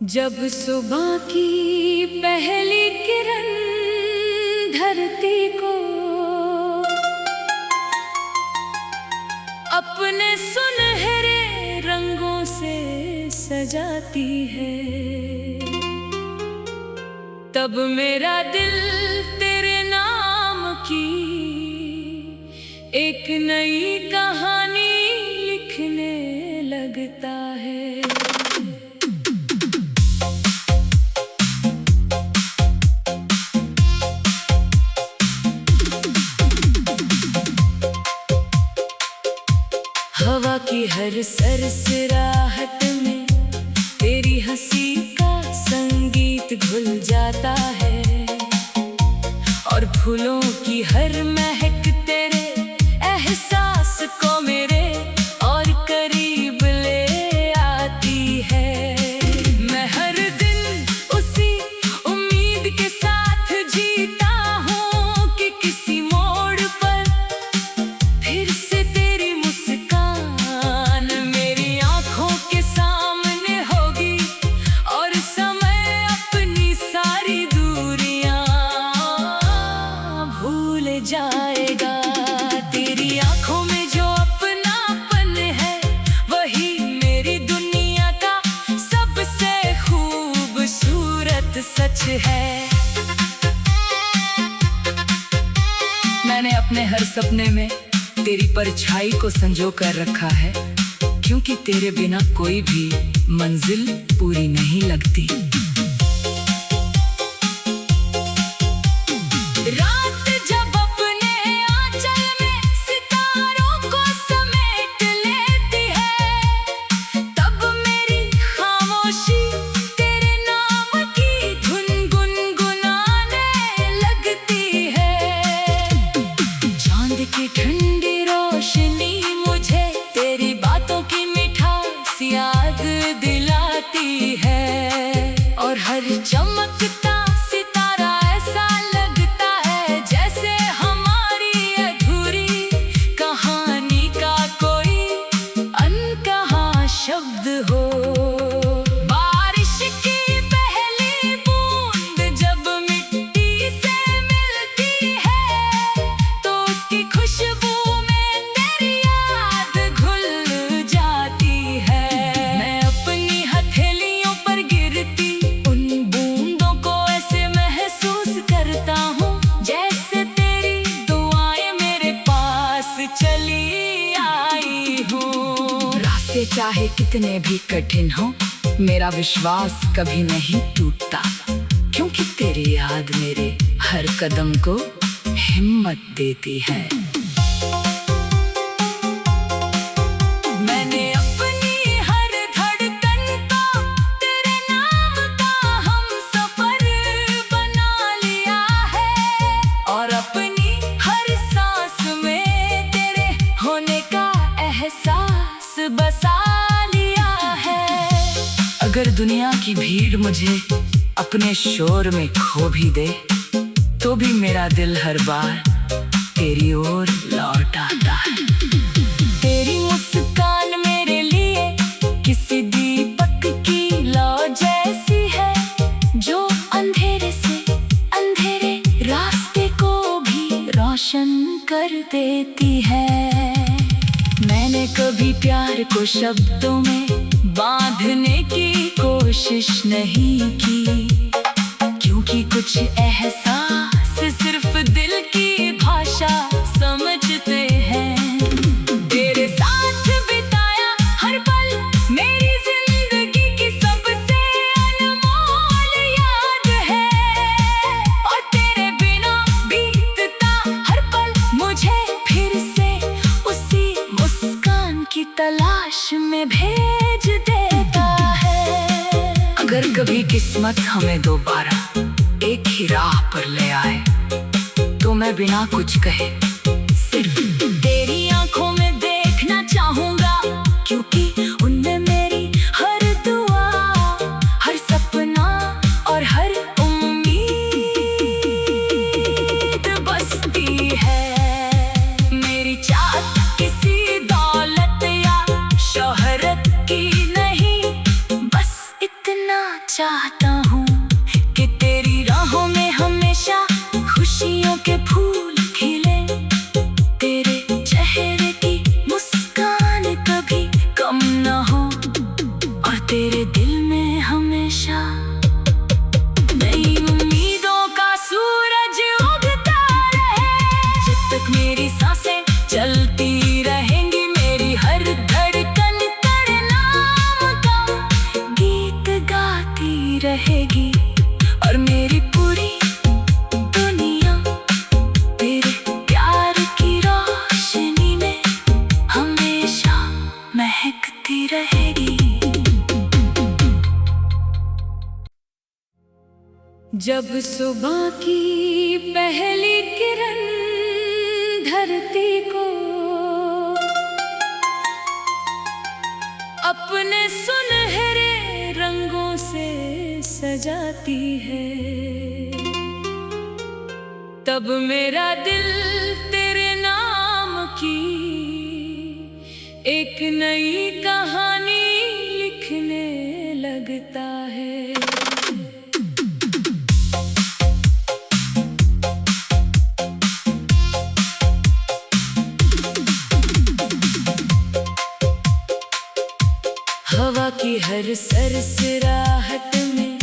जब सुबह की पहली किरण धरती को अपने सुनहरे रंगों से सजाती है, तब मेरा दिल तेरे नाम की एक नई कहानी लिखने लगता है। हवा की हर सरसराहट में तेरी हंसी का संगीत घुल जाता है, और फूलों की हर महक तेरे एहसास को मेरे और करीब ले आती है। मैं हर दिन उसी उम्मीद के साथ जीता हूँ कि किसी मोड़ पर फिर से तेरी मुस्कान मेरी आंखों के सामने होगी, और समय अपनी सारी दूरियां भूल जाएगा। तेरी आंखों में जो अपनापन है वही मेरी दुनिया का सबसे खूबसूरत सच है। मैंने अपने हर सपने में तेरी परछाई को संजो कर रखा है, क्योंकि तेरे बिना कोई भी मंजिल पूरी नहीं लगती। रात जब अपने आंचल में सितारों को समेट लेती है, तब मेरी खामोशी तेरे नाम की धुन गुनगुनाने लगती है। चांद की ठंडी रोशनी मुझे तेरी बातों की मिठास याद दिलाती है, और हर चमकता सितारा ऐसा लगता है जैसे हमारी अधूरी कहानी का कोई अनकहा शब्द हो। बारिश की पहली बूंद जब मिट्टी से मिलती है, तो उसकी खुशबू में तेरी याद घुल जाती है। मैं अपनी हथेलियों पर गिरती उन बूंदों को ऐसे महसूस करता हूँ जैसे तेरी दुआएं मेरे पास चली आई हो। रास्ते चाहे कितने भी कठिन हो, मेरा विश्वास कभी नहीं टूटता, क्योंकि तेरी याद मेरे हर कदम को हिम्मत देती है। मैंने अपनी हर धड़कन को तेरे नाम का हमसफर बना लिया है, और अपनी हर सांस में तेरे होने का एहसास बसा लिया है। अगर दुनिया की भीड़ मुझे अपने शोर में खो भी दे, तो भी मेरा दिल हर बार तेरी ओर लौट आता है। तेरी मुस्कान मेरे लिए किसी दीपक की लौ जैसी है, जो अंधेरे से अंधेरे रास्ते को भी रोशन कर देती है। मैंने कभी प्यार को शब्दों में बांधने की कोशिश नहीं की, क्योंकि कुछ एहसास सिर्फ दिल की भाषा समझते हैं। तेरे साथ बिताया हर पल मेरी जिंदगी की सबसे अनमोल याद है, और तेरे बिना बीतता हर पल मुझे फिर से उसी मुस्कान की तलाश में भेज देता है। अगर कभी किस्मत हमें दोबारा एक ही राह पर ले आए, तो मैं बिना कुछ कहे सिर्फ तेरी आंखों में देखना चाहूंगा, क्योंकि उनमें मेरी हर दुआ, हर सपना और हर उम्मीद बसती है। मेरी चाहत किसी दौलत या शोहरत की नहीं, बस इतना तेरे दिल में हमेशा नई उम्मीदों का सूरज उगता रहे। जब तक मेरी सांसें चलती रहेंगी, मेरी हर धड़कन तेरे नाम का गीत गाती रहेगी। और मेरी पूरी दुनिया तेरे प्यार की रोशनी में हमेशा महकती रहेगी। जब सुबह की पहली किरण धरती को अपने सुनहरे रंगों से सजाती है, तब मेरा दिल तेरे नाम की एक नई कहानी लिखने लगता है। हवा की हर सरसराहट में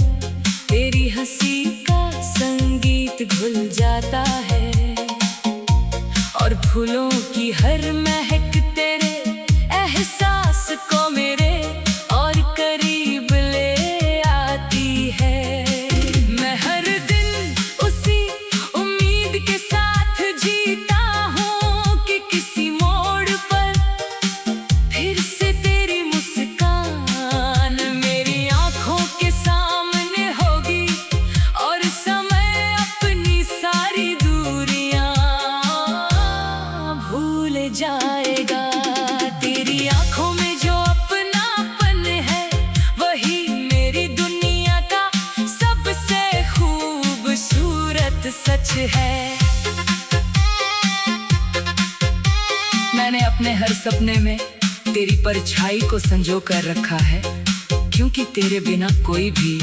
तेरी हंसी का संगीत घुल जाता है, और फूलों की हर महक तेरे एहसास को मेरे और करीब ले आती है। मैं हर दिन उसी उम्मीद के साथ जीता हूँ कि किसी मोड़ पर फिर से तेरी मुस्कान मेरी आंखों के सामने होगी, और समय अपनी सारी दूरियां भूल जाएगा। तेरी आंखों में जो अपनापन है वही मेरी दुनिया का सबसे खूबसूरत सच है। मैंने अपने हर सपने में तेरी परछाई को संजो कर रखा है, क्योंकि तेरे बिना कोई भी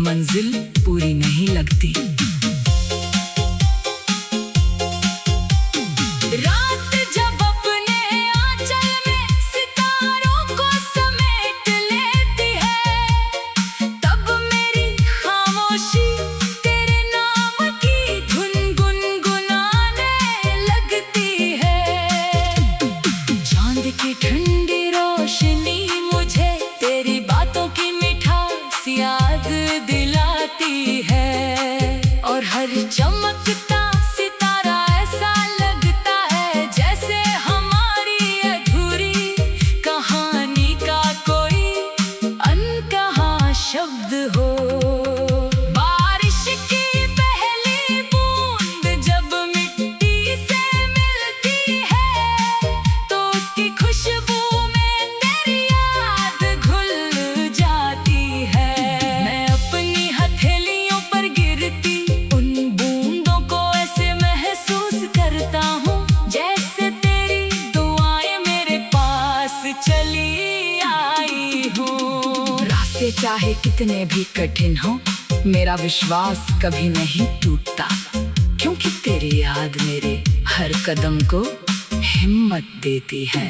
मंजिल पूरी नहीं लगती। रात जब अपने आंचल में सितारों को समेट लेती है, तब मेरी खामोशी तेरे नाम की धुन गुनगुनाने लगती है। चांद की ठंडी रोशनी मुझे तेरी बातों की मिठास याद दिलाती है, और हर चमकता सितारा ऐसा लगता है जैसे हमारी अधूरी कहानी का कोई अनकहा शब्द हो। बारिश की पहली बूंद जब मिट्टी से मिलती है, तो उसकी खुशबू में तेरी याद घुल जाती है। मैं अपनी हथेलियों पर गिरती उन बूंदों को ऐसे महसूस करता हूँ जैसे तेरी दुआएं मेरे पास चली आई हो। रास्ते चाहे कितने भी कठिन हो, मेरा विश्वास कभी नहीं टूटता, क्योंकि तेरी याद मेरे हर कदम को हिम्मत देती है।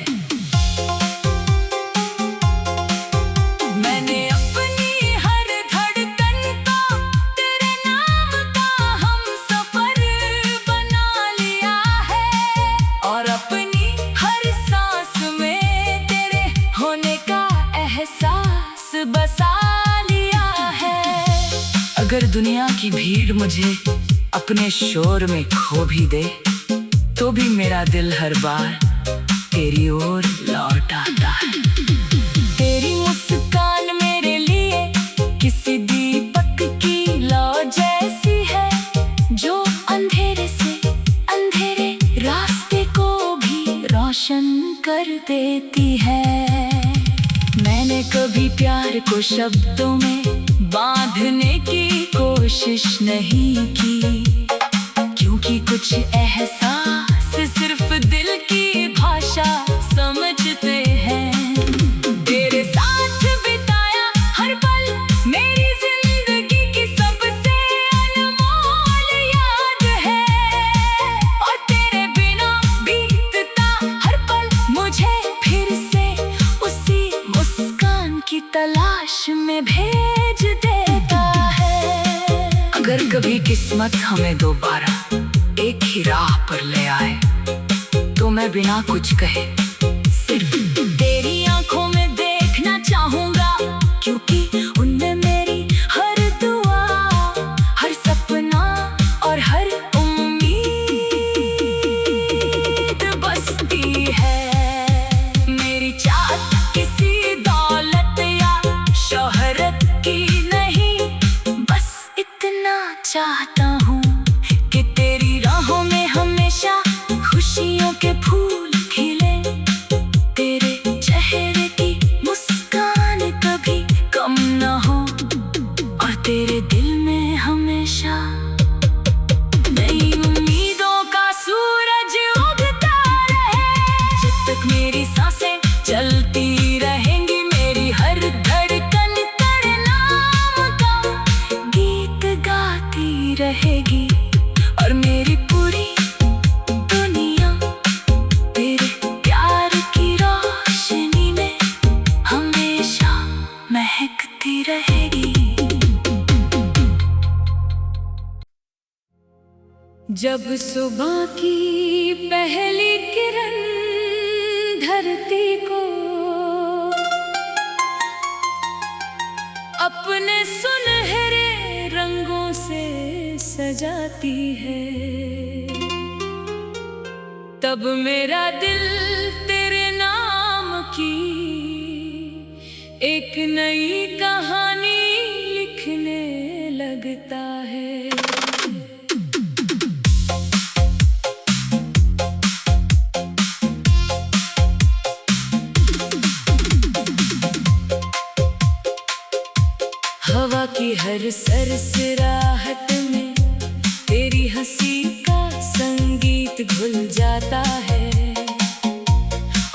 मैंने अपनी हर धड़कन को तेरे नाम का हमसफर बना लिया है, और अपनी हर सांस में तेरे होने का एहसास बसा लिया है। अगर दुनिया की भीड़ मुझे अपने शोर में खो भी दे, तो भी मेरा दिल हर बार तेरी ओर लौट आता है। तेरी मुस्कान मेरे लिए किसी दीपक की लौ जैसी है, जो अंधेरे से अंधेरे रास्ते को भी रोशन कर देती है। मैंने कभी प्यार को शब्दों में बांधने की कोशिश नहीं की, क्योंकि कुछ एहसास सिर्फ दिल की भाषा समझते हैं। तेरे साथ बिताया हर पल मेरी जिंदगी की सबसे अनमोल याद है, और तेरे बिना बीतता हर पल मुझे फिर से उसी मुस्कान की तलाश तलाश में भेज देता है। अगर कभी किस्मत हमें दोबारा एक ही राह पर ले आए, तो मैं बिना कुछ कहे सिर्फ तेरी आंखों में देखना चाहूंगा, क्योंकि उनमें मेरी हर दुआ, हर सपना और हर उम्मीद बसती है। मेरी चाहत किसी दौलत या शोहरत की नहीं, बस इतना चाहता हूँ कि तेरी राहों में हमेशा खुशियों के फूल खिले, तेरे चेहरे की मुस्कान कभी कम न हो, और तेरे दिल में हमेशा नई उम्मीदों का सूरज उगता रहे। जब तक मेरी सांसें चलती रहेंगी, मेरी हर धड़कन तेरे नाम का गीत गाती रहेगी, और मेरी पूरी दुनिया तेरे प्यार की रोशनी में हमेशा महकती रहेगी। जब सुबह की पहली किरण धरती को अपने सुनहरे रंगों से सजाती है, तब मेरा दिल तेरे नाम की एक नई कहानी लिखने लगता है। हवा की हर सरसराहट में तेरी हंसी का संगीत घुल जाता है,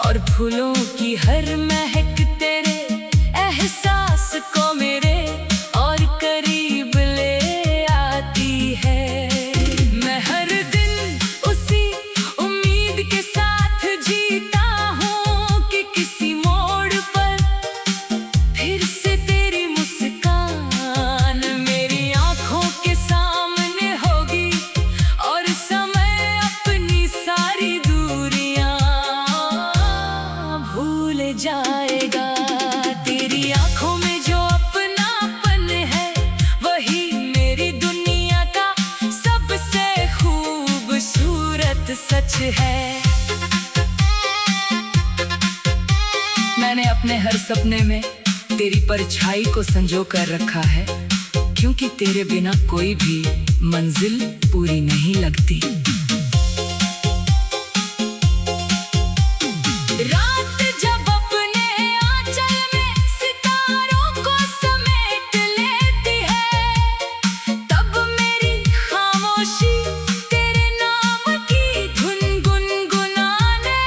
और फूलों की हर महक तेरे एहसास को मेरे और करीब ले आती है। मैं हर दिन उसी उम्मीद के साथ जीता हूँ कि किसी मोड़ पर फिर से तेरी मुस्कान मेरी आंखों के सामने होगी, और समय अपनी सारी दूरियां भूल जाएगा। तेरी आंखों में जो अपनापन है, वही मेरी दुनिया का सबसे खूबसूरत सच है। मैंने अपने हर सपने में तेरी परछाई को संजो कर रखा है, क्योंकि तेरे बिना कोई भी मंजिल पूरी नहीं लगती। रात जब अपने आंचल में सितारों को समेट लेती है, तब मेरी खामोशी तेरे नाम की धुन गुनगुनाने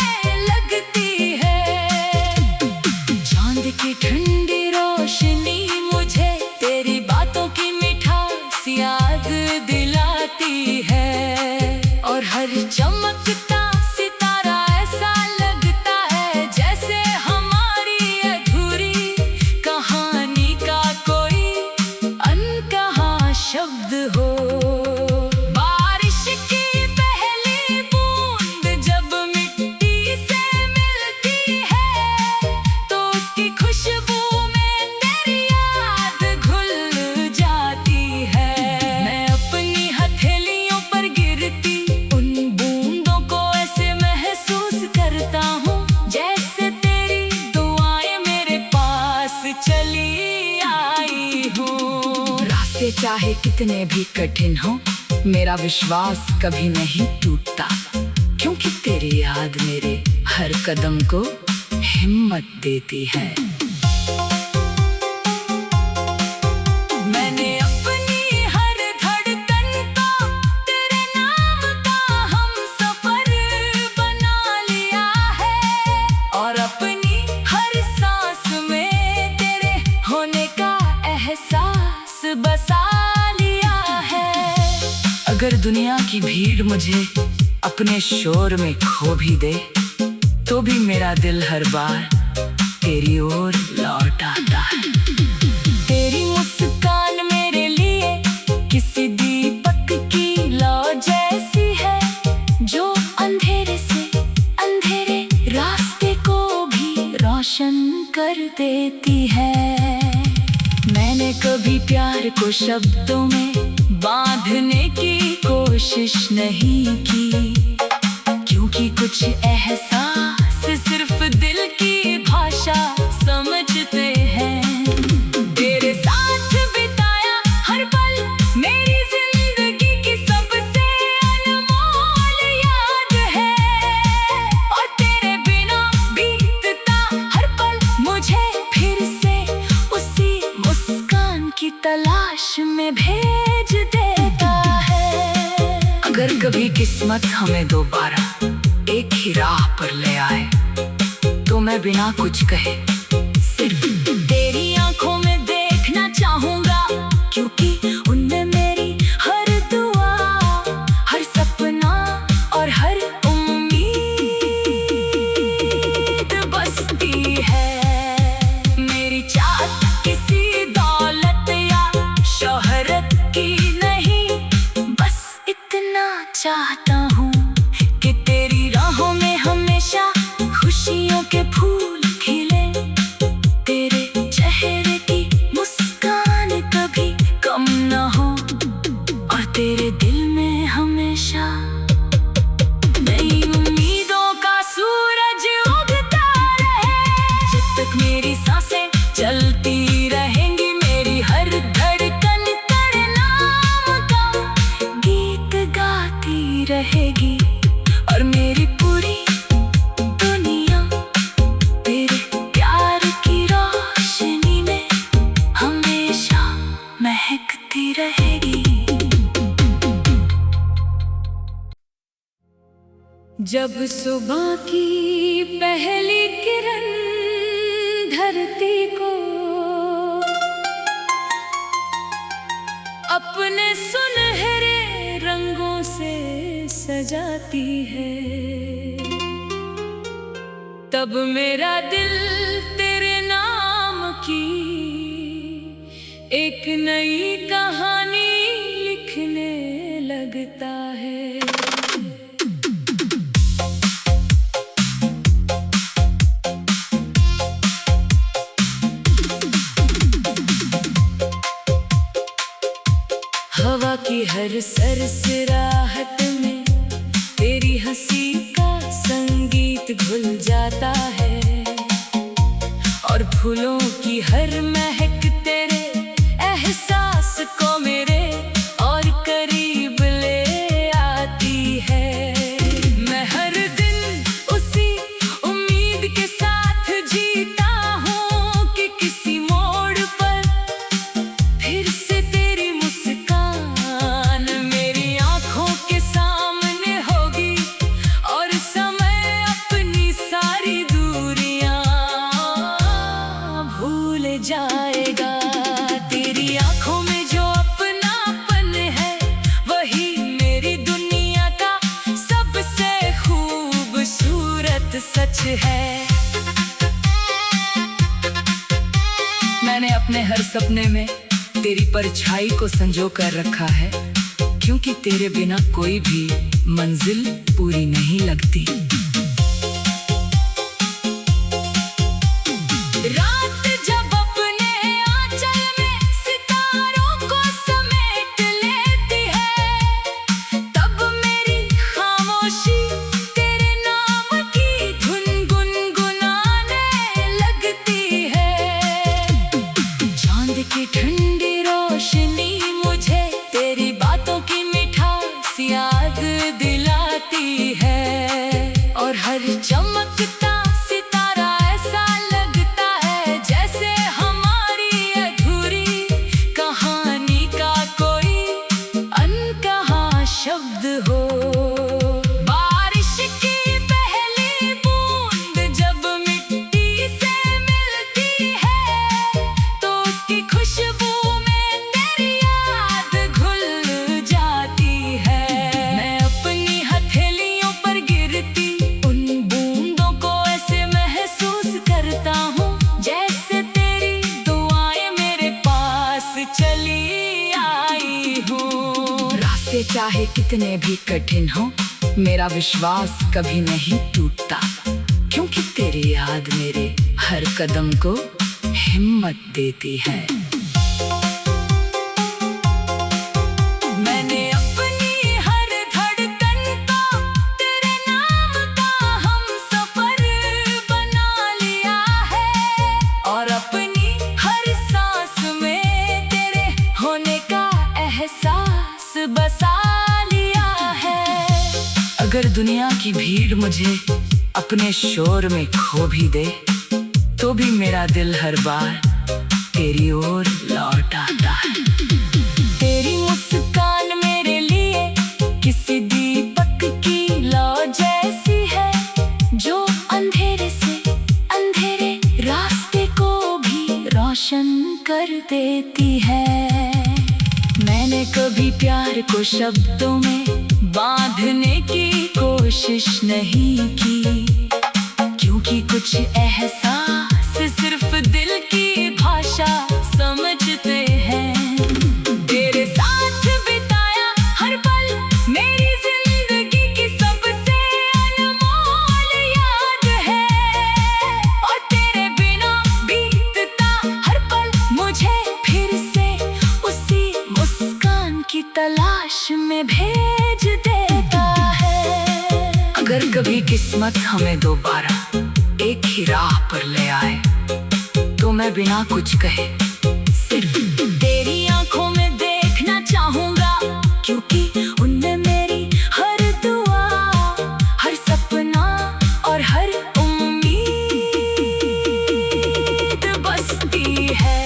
लगती है। चांद की ठंडी रोशनी मुझे तेरी बातों की मिठास याद दिलाती है, और हर चमकता सितारा ऐसा लगता है जैसे हमारी अधूरी कहानी का कोई अनकहा शब्द हो। बारिश की पहली बूंद जब मिट्टी से मिलती है, तो उसकी खुशबू में तेरी याद घुल जाती है। मैं अपनी हथेलियों पर गिरती उन बूंदों को ऐसे महसूस करता हूँ, जैसे तेरी दुआएं मेरे पास चली आई हो। रास्ते चाहे कितने भी कठिन हो, मेरा विश्वास कभी नहीं टूटता, क्योंकि तेरी याद मेरे हर कदम को हिम्मत देती है। मैंने अपनी हर धड़कन को तेरे नाम का हमसफर बना लिया है, और अपनी हर सांस में तेरे होने का एहसास बसा लिया है। अगर दुनिया की भीड़ मुझे अपने शोर में खो भी दे, तो भी मेरा दिल हर बार तेरी ओर लौट आता है। मैंने कभी प्यार को शब्दों में बांधने की कोशिश नहीं की, क्योंकि कुछ एहसास सिर्फ दिल की भाषा समझते हैं। तेरे साथ बिताया हर पल मेरी जिंदगी की सबसे अनमोल याद है, और तेरे बिना बीतता हर पल मुझे फिर से उसी मुस्कान की तलाश में भेज देता है। अगर कभी किस्मत हमें दोबारा एक ही राह पर ले आए, तो मैं बिना कुछ कहे सिर्फ तेरी आंखों में देखना चाहूंगा, क्योंकि उनमें मेरी हर दुआ, हर सपना और हर उम्मीद बसती है। मेरी चाहत किसी दौलत या शोहरत की नहीं, बस इतना चाहता हूँ कि तेरी राहों में हमेशा खुशियों के फूल खिले, तेरे चेहरे की मुस्कान कभी कम न हो, और तेरे दिल में हमेशा नई उम्मीदों का सूरज उगता रहे। जब तक मेरी सांसें चलती रहेंगी, मेरी हर धड़कन तेरे नाम का गीत गाती रहेगी, और मेरी पूरी दुनिया तेरे प्यार की रोशनी में हमेशा महकती रहेगी। जब सुबह की पहली किरण धरती को अपने सुनहरे रंगों से सजाती है, तब मेरा दिल तेरे नाम की एक नई कहानी लिखने लगता है। हवा की हर सरसराहट में तेरी हंसी का संगीत घुल जाता है, और फूलों की हर महक तेरे एहसास को मेरे और करीब ले आती है। मैं हर दिन उसी उम्मीद के साथ जीता हूँ कि किसी मोड़ पर फिर से तेरी मुस्कान मेरी आंखों के सामने होगी, और समय अपनी सारी दूरियां भूल जाएगा। तेरी आंखों में जो अपनापन है, वही मेरी दुनिया का सबसे खूबसूरत सच है। मैंने अपने हर सपने में तेरी परछाई को संजो कर रखा है, क्योंकि तेरे बिना कोई भी मंजिल पूरी नहीं लगती। रात जब अपने आंचल में सितारों को समेट लेती है, तब मेरी खामोशी तेरे नाम की धुन गुनगुनाने लगती है। चांद की ठंडी रोशनी मुझे तेरी बातों की मिठास याद दिलाती है, और हर चमकता सितारा ऐसा लगता है जैसे हमारी अधूरी कहानी का कोई अनकहा शब्द हो। बारिश की पहली बूंद जब मिट्टी से मिलती है, तो उसकी खुशबू में तेरी याद घुल जाती है। मैं अपनी हथेलियों पर गिरती उन बूंदों को ऐसे महसूस करता हूँ, जैसे तेरी दुआएं मेरे पास चली आई हूँ। रास्ते चाहे कितने भी कठिन हो, मेरा विश्वास कभी नहीं टूटता, क्योंकि तेरी याद मेरे हर कदम को हिम्मत देती है। बसा लिया है। अगर दुनिया की भीड़ मुझे अपने शोर में खो भी दे, तो भी मेरा दिल हर बार तेरी ओर लौट आता है। तेरी मुस्कान मेरे लिए किसी दीपक की लौ जैसी है, जो अंधेरे से अंधेरे रास्ते को भी रोशन कर देती है। मैंने कभी प्यार को शब्दों में बांधने की कोशिश नहीं की, क्योंकि कुछ एहसास सिर्फ दिल की भाषा समझते हैं। तेरे साथ बिताया हर पल मेरी जिंदगी की सबसे अनमोल याद है, और तेरे बिना बीतता हर पल मुझे फिर से उसी मुस्कान की तलाश में भेज देता है। अगर कभी किस्मत हमें दोबारा एक ही राह पर ले आए, तो मैं बिना कुछ कहे सिर्फ तेरी आंखों में देखना चाहूंगा, क्योंकि उनमें मेरी हर दुआ, हर सपना और हर उम्मीद बसती है।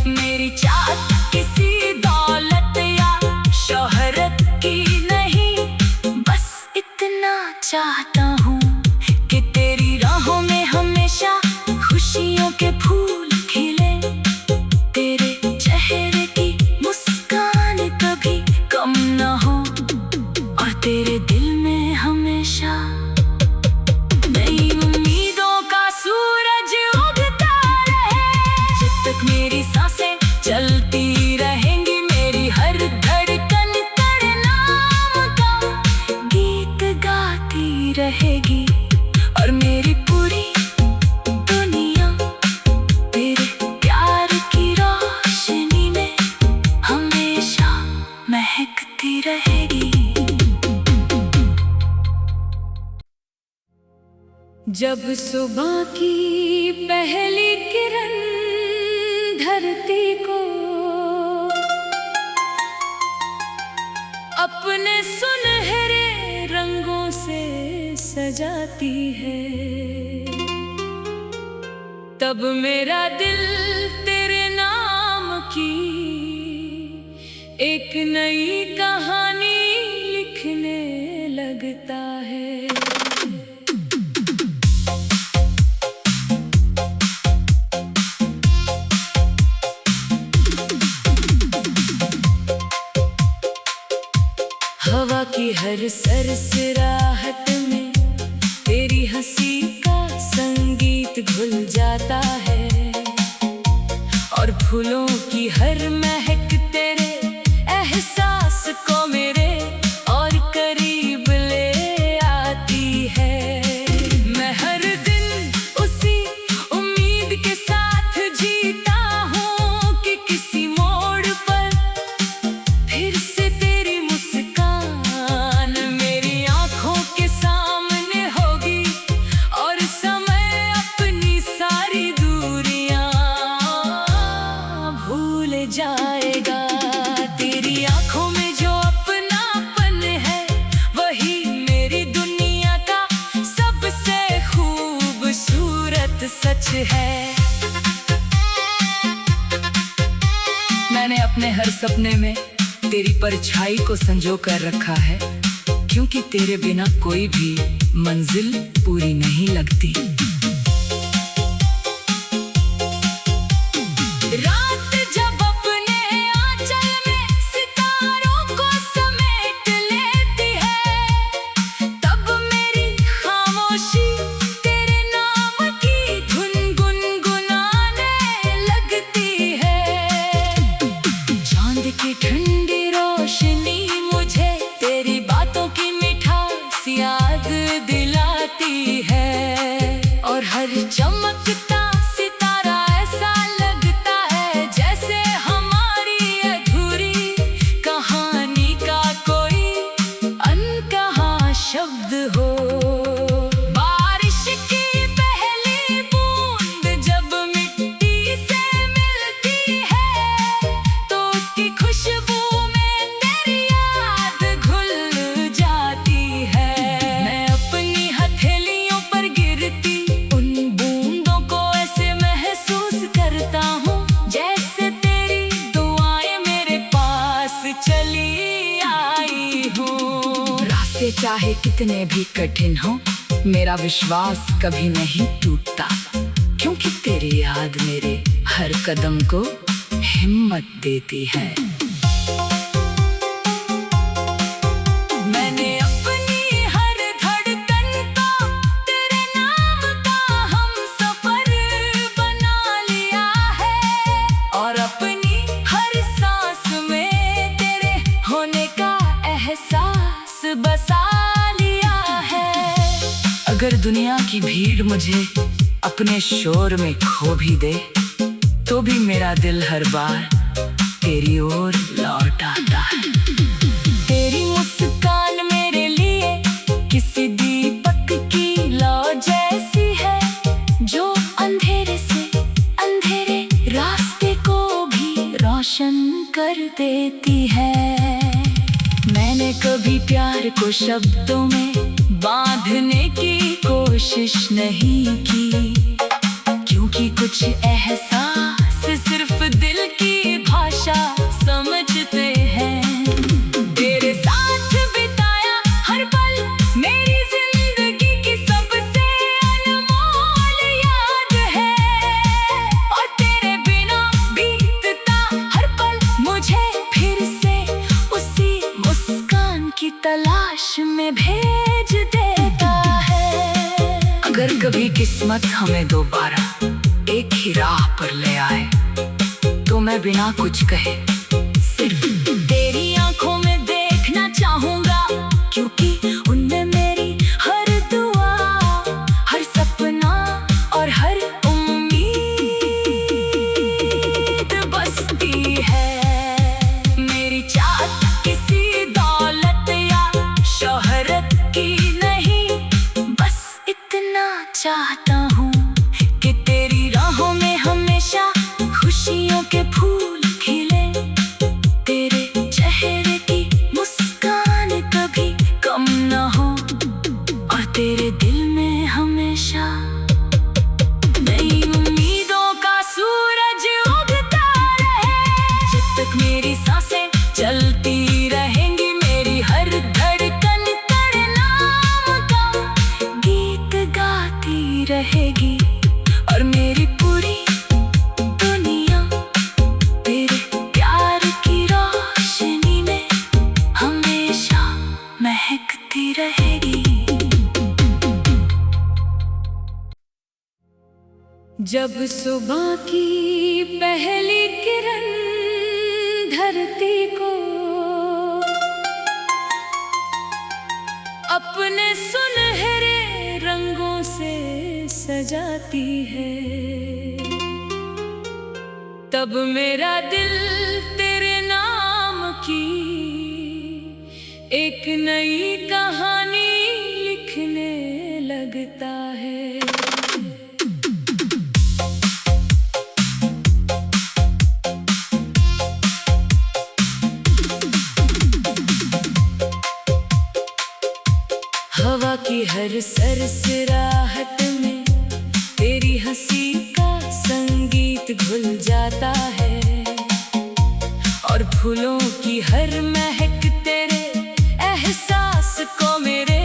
मेरी चाहत किसी दौलत या शोहरत की नहीं, बस इतना चाहता हूँ कि तेरी राहों में हमेशा खुशियों के फूल खिले, तेरे चेहरे की मुस्कान कभी कम न हो, और तेरे दिल में हमेशा नई उम्मीदों का सूरज उगता रहे। जब तक मेरी सांसें चलती रहेंगी, मेरी हर धड़कन तेरे नाम का गीत गाती रहेगी, और मेरी पूरी दुनिया तेरे प्यार की रोशनी में हमेशा महकती रहेगी। जब सुबह की पहली किरण धरती को अपने सुनहरे रंगों से सजाती है, तब मेरा दिल तेरे नाम की एक नई कहानी लिखने लगता है। हवा की हर सरसराहट में तेरी हंसी का संगीत घुल जाता है, और फूलों की हर महक तेरे एहसास को मेरे और करीब ले आती है। मैं हर दिन उसी उम्मीद के साथ जीता हूँ कि किसी मोड़ पर फिर से तेरी मुस्कान मेरी आंखों के सामने होगी, और समय अपनी सारी दूरियां भूल जाएगा। तेरी आंखों में जो अपनापन है, वही मेरी दुनिया का सबसे खूबसूरत सच है। मैंने अपने हर सपने में तेरी परछाई को संजो कर रखा है, क्योंकि तेरे बिना कोई भी मंजिल पूरी नहीं लगती। रात जब अपने आंचल में सितारों को समेट लेती है, तब मेरी खामोशी तेरे नाम की धुन गुनगुनाने लगती है। चांद की ठंडी रोशनी मुझे तेरी बातों की मिठास याद दिलाती है, चाहे कितने भी कठिन हो, मेरा विश्वास कभी नहीं टूटता, क्योंकि तेरी याद मेरे हर कदम को हिम्मत देती है। मैंने अपनी हर धड़कन को तेरे नाम का हमसफर बना लिया है, और अपनी हर सांस में तेरे होने का एहसास बसा लिया है। अगर दुनिया की भीड़ मुझे अपने शोर में खो भी दे, तो भी मेरा दिल हर बार तेरी ओर लौट आता है। तेरी मुस्कान मेरे लिए किसी दीपक की लौ जैसी है, जो अंधेरे से अंधेरे रास्ते को भी रोशन कर देती है। मैंने कभी प्यार को शब्दों में बांधने की कोशिश नहीं की, क्योंकि कुछ एहसास सिर्फ दिल की भाषा समझते हैं। तेरे साथ बिताया हर पल मेरी जिंदगी की सबसे अनमोल याद है, और तेरे बिना बीतता हर पल मुझे फिर से उसी मुस्कान की तलाश में भेज देता है। अगर कभी किस्मत हमें दोबारा एक ही राह पर ले आए, तो मैं बिना कुछ कहे सिर्फ तेरी आंखों में देखना चाहूंगा, क्योंकि उनमें मेरी हर दुआ, हर सपना और हर उम्मीद बसती है। मेरी चाहत किसी दौलत या शोहरत की नहीं, बस इतना चाहता हूँ कि तेरी राहों में हमेशा खुशियों के फूल खिले, तेरे चेहरे की मुस्कान कभी कम न हो, और तेरे दिल में हमेशा नई उम्मीदों का सूरज उगता रहे। जब तक मेरी सांसें चलती रहेंगी, मेरी हर धड़कन तेरे नाम का गीत गाती रहेगी, और मेरी पूरी दुनिया तेरे प्यार की रोशनी में हमेशा महकती रहेगी। जब सुबह की पहली किरण धरती को अपने सुनहरे रंगों से सजाती है, तब मेरा दिल तेरे नाम की एक नई कहानी लिखने लगता है। हवा की हर सरसराहट में तेरी हंसी का संगीत घुल जाता है, और फूलों की हर महक तेरे एहसास को मेरे